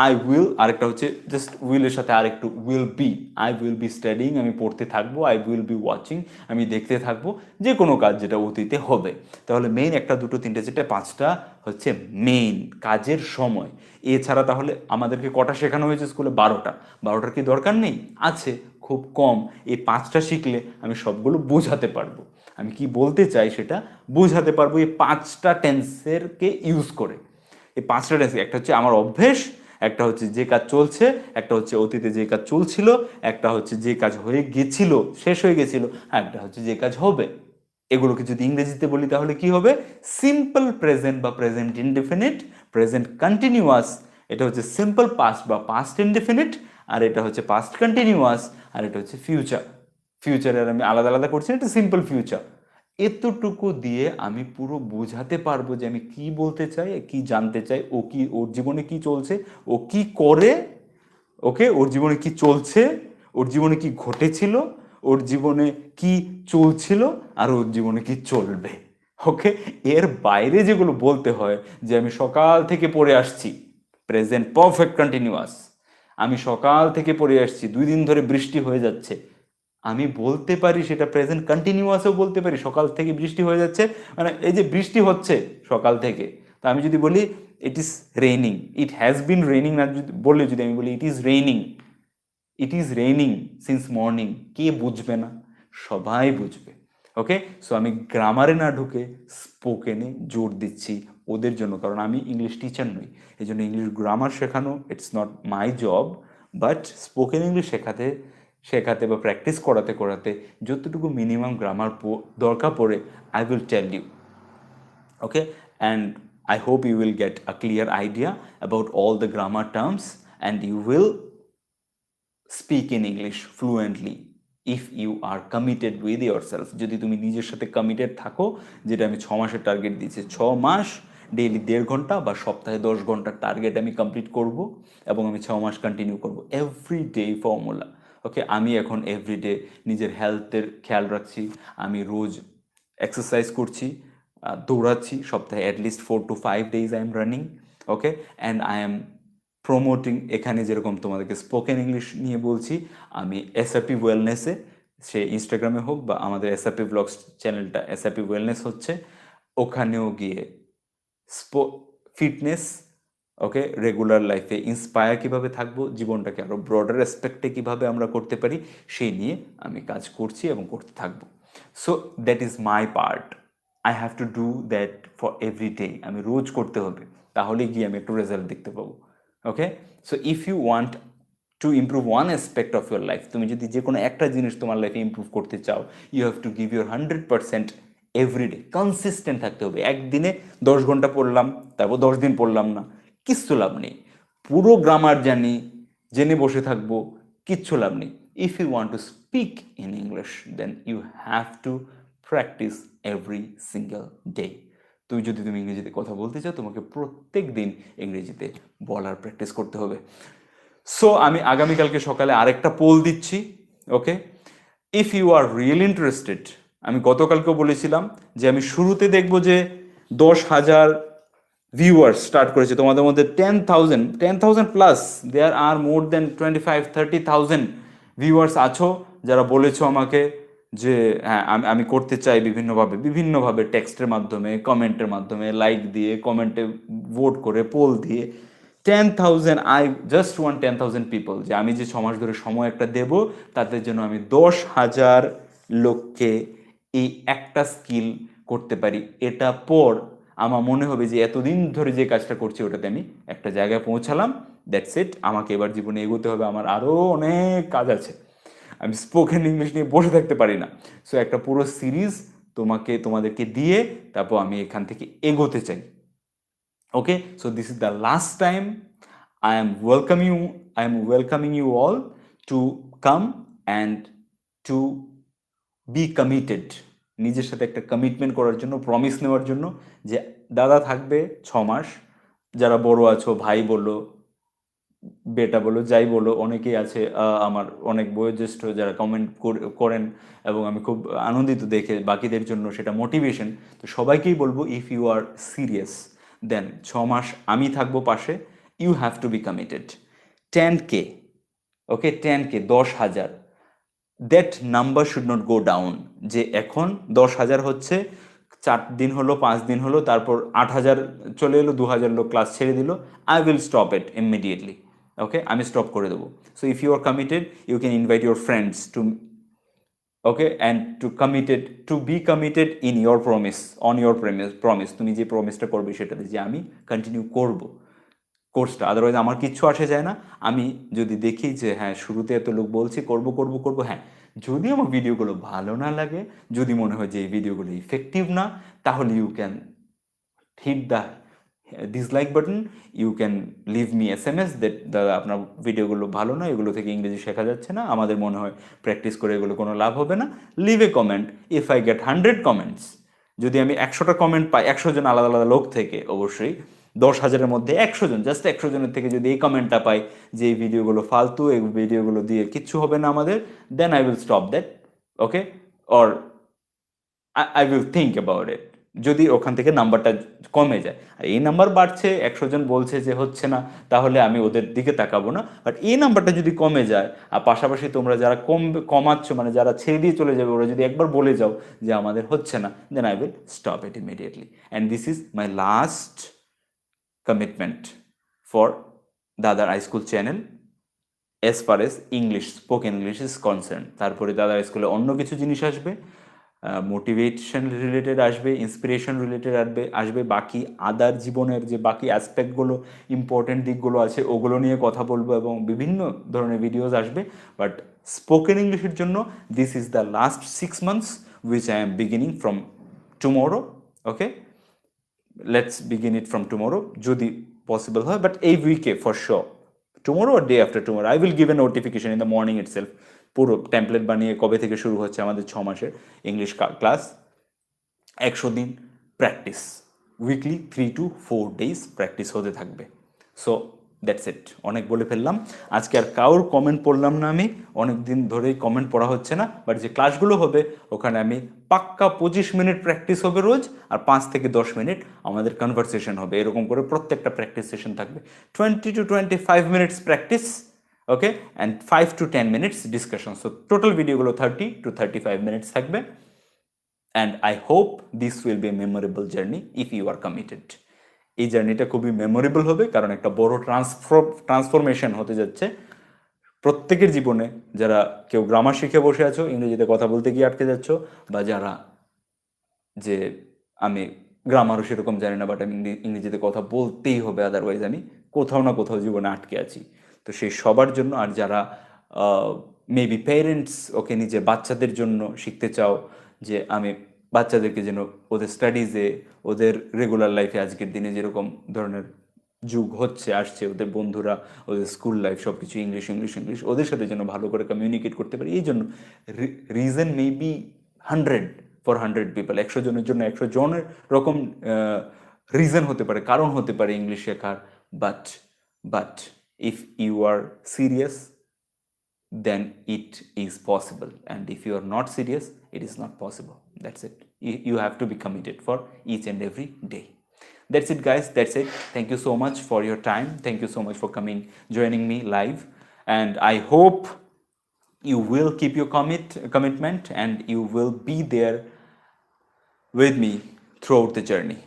S1: I will, আরেকটা হচ্ছে জাস্ট উইলের সাথে আরেকটু will be. I will be studying, আমি পড়তে থাকবো। আই উইল বি ওয়াচিং, আমি দেখতে থাকবো। যে কোনো কাজ যেটা অতীতে হবে। তাহলে মেইন একটা দুটো তিনটে চারটে পাঁচটা হচ্ছে মেইন কাজের সময়। এছাড়া তাহলে আমাদেরকে কটা শেখানো হয়েছে স্কুলে? 12টা। 12টার কি দরকার নেই? আছে, খুব কম। এই 5টা শিখলে আমি সবগুলো বোঝাতে পারবো, আমি কি বলতে চাই সেটা বোঝাতে পারবো এই 5টা টেন্সেরকে ইউজ করে। এই 5টা টেন্স, একটা হচ্ছে আমার অভ্যেস, একটা হচ্ছে যে কাজ চলছে, একটা হচ্ছে অতীতে যে কাজ চলছিল, একটা হচ্ছে যে কাজ হয়ে গেছিল, শেষ হয়ে গেছিল, আর একটা হচ্ছে যে কাজ হবে। এগুলোকে যদি ইংরেজিতে বলি তাহলে কি হবে? সিম্পল প্রেজেন্ট বা প্রেজেন্ট ইনডেফিনিট, প্রেজেন্ট কন্টিনিউয়াস, এটা হচ্ছে সিম্পল পাস্ট বা পাস্ট ইনডেফিনিট, আর এটা হচ্ছে পাস্ট কন্টিনিউয়াস, আর এটা হচ্ছে ফিউচার। ফিউচারের আমি আলাদা আলাদা করছি, এটা সিম্পল ফিউচার। এতটুকু দিয়ে আমি পুরো বোঝাতে পারবো যে আমি কি বলতে চাই, কি জানতে চাই, ও কি, ওর জীবনে কি চলছে, ও কি করে। ওকে, ওর জীবনে কি চলছে, ওর জীবনে কি ঘটেছিল, ওর জীবনে কি চলছিল, আর ওর জীবনে কি চলবে। ওকে, এর বাইরে যেগুলো বলতে হয় যে আমি সকাল থেকে পড়ে আসছি, প্রেজেন্ট পারফেক্ট কন্টিনিউয়াস, আমি সকাল থেকে পড়ে আসছি, 2 দিন ধরে বৃষ্টি হয়ে যাচ্ছে, আমি বলতে পারি সেটা প্রেজেন্ট কন্টিনিউয়াসও বলতে পারি, সকাল থেকে বৃষ্টি হয়ে যাচ্ছে, মানে এই যে বৃষ্টি হচ্ছে সকাল থেকে, তা আমি যদি বলি it is raining, it has been raining না যদি বললে, যদি আমি বলি it is raining, it is raining since morning, কে বুঝবে না? সবাই বুঝবে। ওকে, সো আমি গ্রামারে না ঢুকে স্পোকেনে জোর দিচ্ছি ওদের জন্য, কারণ আমি ইংলিশ টিচার নই, এই জন্য ইংলিশ গ্রামার শেখানো it's not my job, but spoken English শেখাতে শেখাতে বা প্র্যাকটিস করাতে করাতে যতটুকু মিনিমাম গ্রামার দরকার পড়ে, I will tell you. Okay, and I hope you will get a clear idea about all the grammar terms and you will speak in English fluently if you are committed with yourself. যদি তুমি নিজের সাথে committed থাকো, যেটা আমি 6 মাসের target দিয়েছি, 6 মাস daily 1.5 ঘন্টা বা সপ্তাহে 10 ঘন্টার টার্গেট আমি কমপ্লিট করব, এবং আমি 6 মাস কন্টিনিউ করব, এভরিডে ফর্মুলা। ওকে, আমি এখন এভরিডে নিজের হেলথের খেয়াল রাখছি, আমি রোজ এক্সারসাইজ করছি, দৌড়াচ্ছি, সপ্তাহে at least 4 to 5 days I am running. Okay, and I am promoting, এখানে যেরকম তোমাদেরকে স্পোকেন ইংলিশ নিয়ে বলছি, আমি এসআরপি ওয়েলনেসে, সে ইনস্টাগ্রামে হোক বা আমাদের এসআরপি ব্লগস চ্যানেলটা এসআরপি ওয়েলনেস হচ্ছে, ওখানেও গিয়ে ফিটনেস, ওকে, রেগুলার লাইফে ইন্সপায়ার কীভাবে থাকবো, জীবনটাকে আরও ব্রডার অ্যাসপেক্টে কীভাবে আমরা করতে পারি, সেই নিয়ে আমি কাজ করছি এবং করতে থাকবো। So that is my part, I have to do that for every day, আমি রোজ করতে হবে, তাহলে গিয়ে আমি একটু রেজাল্ট দেখতে পাবো। Okay, so if you want to improve one aspect of your life, তুমি যদি যে কোনো একটা জিনিস তোমার লাইফে ইমপ্রুভ করতে চাও, you have to give your 100% everyday, consistent থাকতে হবে। একদিনে 10 ঘন্টা পড়লাম, তারপর 10 দিন পড়লাম না, কিচ্ছু লাভ নেই। পুরো গ্রামার জেনে বসে থাকবো, কিচ্ছু লাভ নেই। If you want to speak in English then you have to practise every single day. তুমি ইংরেজিতে কথা বলতে চাও, তোমাকে প্রত্যেক দিন ইংরেজিতে বলার প্র্যাকটিস করতে হবে। সো আমি আগামীকালকে সকালে আরেকটা পোল দিচ্ছি। Okay, if you are really interested, আমি গতকালকেও বলেছিলাম যে আমি শুরুতে দেখবো যে 10,000 ভিউয়ার্স স্টার্ট করেছে, তোমাদের মধ্যে 10,000 প্লাস, দেয়ার আর মোর দেন 25-30,000 ভিউয়ার্স আছো যারা বলেছো আমাকে যে হ্যাঁ আমি করতে চাই, বিভিন্নভাবে টেক্সটের মাধ্যমে, কমেন্টের মাধ্যমে, লাইক দিয়ে, কমেন্টে ভোট করে, পোল দিয়ে। 10,000, আই জাস্ট ওয়ান্ট 10,000 পিপল, যে আমি যে 6 মাস ধরে সময় একটা দেব, তাদের জন্য আমি 10,000 লোককে এই একটা স্কিল করতে পারি, এটা পর আমার মনে হবে যে এতদিন ধরে যে কাজটা করছি ওটাতে আমি একটা জায়গায় পৌঁছালাম, দ্যাটস ইট। আমাকে এবার জীবনে এগোতে হবে, আমার আরও অনেক কাজ আছে, আমি স্পোকেন ইংলিশ নিয়ে বসে থাকতে পারি না। সো একটা পুরো সিরিজ তোমাদেরকে দিয়ে তারপর আমি এখান থেকে এগোতে চাই। Okay, so this is the last time I am welcoming you all to come and to be committed, নিজের সাথে একটা কমিটমেন্ট করার জন্য, প্রমিস নেওয়ার জন্য যে দাদা থাকবে 6 মাস। যারা বড় আছো, ভাই বলো, বেটা বলো, যাই বলো, অনেকেই আছে আমার অনেক বয়োজ্যেষ্ঠ যারা কমেন্ট করেন, এবং আমি খুব আনন্দিত দেখে, বাকিদের জন্য সেটা মোটিভেশন। তো সবাইকেই বলবো, if you are serious then 6 মাস আমি থাকবো পাশে, you have to be committed. 10K, okay, 10K, 10,000, that number should not go down, যে এখন 10,000 হচ্ছে, 4 দিন হলো, 5 দিন হলো, তারপর 8,000 চলে এলো, 2,000 লোক ক্লাস ছেড়ে দিল, I will stop it immediately. Okay, আমি স্টপ করে দেবো। So if you are committed, you can invite your friends too, okay, and to be committed in your promise, on your promise, তুমি যে প্রমিসটা করবে সেটাতে, যে আমি কন্টিনিউ করবো কোর্সটা, আদারওয়াইজ আমার কিচ্ছু আসে যায় না। আমি যদি দেখি যে হ্যাঁ শুরুতে এত লোক বলছি করবো, হ্যাঁ যদি আমার ভিডিওগুলো ভালো না লাগে, যদি মনে হয় যে এই ভিডিওগুলো ইফেক্টিভ না, তাহলে you can hit the dislike button, you can leave me SMS that দাদা আপনার ভিডিওগুলো ভালো না, এগুলো থেকে ইংরেজি শেখা যাচ্ছে না, আমাদের মনে হয় প্র্যাকটিস করে এগুলো কোনো লাভ হবে না। Leave a comment, if I get 100 comments, যদি আমি 100টা কমেন্ট পাই 100 জন আলাদা আলাদা লোক থেকে, অবশ্যই 10,000-এর মধ্যে 100 জন, জাস্ট 100 জনের থেকে যদি এই কমেন্টটা পাই যে এই ভিডিওগুলো ফালতু, এই ভিডিওগুলো দিয়ে কিচ্ছু হবে না আমাদের, then I will stop that, okay, or I will think about it, যদি ওখান থেকে নাম্বারটা কমে যায়। আর এই নাম্বার বাড়ছে, 100 জন বলছে যে হচ্ছে না, তাহলে আমি ওদের দিকে তাকাবো না। বাট এই নাম্বারটা যদি কমে যায়, আর পাশাপাশি তোমরা যারা কমাচ্ছ, মানে যারা ছেড়ে দিয়ে চলে যাবে, ওরা যদি একবার বলে যাও যে আমাদের হচ্ছে না, then I will stop it immediately. And this is my last commitment for দাদার iSchool channel as far as English, spoken English is concern. তারপরে দাদার স্কুলে অন্য কিছু জিনিস আসবে, মোটিভেশন রিলেটেড আসবে, ইন্সপিরেশন রিলেটেড আসবে, বাকি আদার জীবনের যে বাকি অ্যাসপেক্টগুলো, ইম্পর্টেন্ট দিকগুলো আছে, ওগুলো নিয়ে কথা বলবো, এবং বিভিন্ন ধরনের ভিডিওস আসবে। বাট স্পোকেন ইংলিশের জন্য this is the last 6 months which I am beginning from tomorrow, okay, let's begin it from tomorrow, যদি পসিবল হয়, বাট এই উইকে ফর শিওর, টুমোরো আর day after tomorrow I will give a notification in the morning itself, পুরো template বানিয়ে কবে থেকে শুরু হচ্ছে আমাদের 6 মাসের ইংলিশ ক্লাস, 100 দিন practice, weekly 3 to 4 days practice হতে থাকবে। সো দ্যাটস ইট, অনেক বলে ফেললাম আজকে, আর কারোর কমেন্ট পড়লাম না, আমি অনেক দিন ধরেই কমেন্ট পড়া হচ্ছে না। বাট যে ক্লাসগুলো হবে ওখানে আমি পাক্কা 25 মিনিট প্র্যাকটিস হবে রোজ, আর 5 থেকে 10 মিনিট আমাদের কনভারসেশন হবে, এরকম করে প্রত্যেকটা প্র্যাকটিস সেশন থাকবে, 20 to 25 minutes practice, okay, and 5 to 10 minutes discussion. So total ভিডিওগুলো 30 to 35 মিনিটস থাকবে। And I hope this will be a memorable journey if you are committed. এই জার্নিটা খুবই মেমোরেবল হবে, কারণ একটা বড় ট্রান্সফরমেশন হতে যাচ্ছে প্রত্যেকের জীবনে। যারা কেউ গ্রামার শিখে বসে আছো, ইংরেজিতে কথা বলতে গিয়ে আটকে যাচ্ছ, বা যারা যে আমি গ্রামারও সেরকম জানি না, বাট আমি ইংরেজিতে কথা বলতেই হবে, আদারওয়াইজ আমি কোথাও না কোথাও জীবনে আটকে আছি, তো সেই সবার জন্য। আর যারা মেবি প্যারেন্টস, ওকে, নিজের বাচ্চাদের জন্য শিখতে চাও যে আমি বাচ্চাদেরকে যেন ওদের স্টাডিজে, ওদের রেগুলার লাইফে, আজকের দিনে যেরকম ধরনের যুগ হচ্ছে, আসছে, ওদের বন্ধুরা, ওদের স্কুল লাইফ, সব কিছু ইংলিশ ইংলিশ ইংলিশ, ওদের সাথে যেন ভালো করে কমিউনিকেট করতে পারি, এই জন্য reason may be 100 for 100 people, 100 জনের জন্য 100 জনের রকম রিজন হতে পারে, কারণ হতে পারে ইংলিশ শেখার। But if you are serious, then it is possible, and if you are not serious, it is not possible. That's it. You have to be committed for each and every day. That's it, guys. That's it. Thank you so much for your time. Thank you so much for joining me live, and I hope you will keep your commitment, and you will be there with me throughout the journey,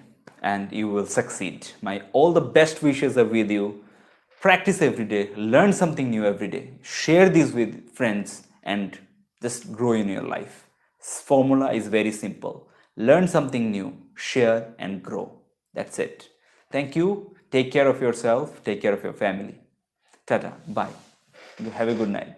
S1: and you will succeed. My all the best wishes are with you. Practice every day, learn something new every day, share this with friends, and just grow in your life. Formula is very simple: learn something new, share, and grow. That's it. Thank you. Take care of yourself, take care of your family. Tata, bye. Have a good night.